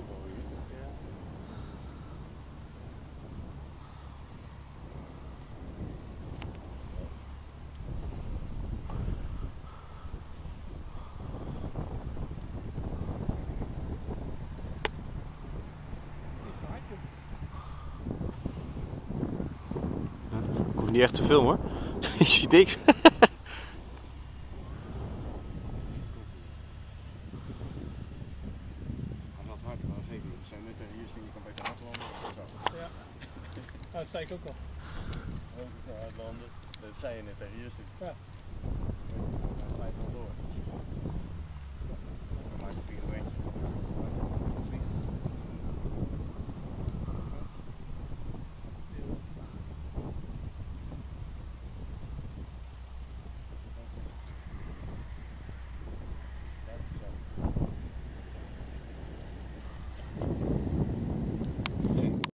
gooien. Ja. Ik hoef niet echt te filmen hoor. Je ziet niks. Kan dat hard, maar dat geeft niet. Dat zijn net hier staan, je kan beter hard landen. Dat is zacht. Ja. Nou, dat zei ik ook al. Hard landen. Dat zei je net tegen hier staan. Ja.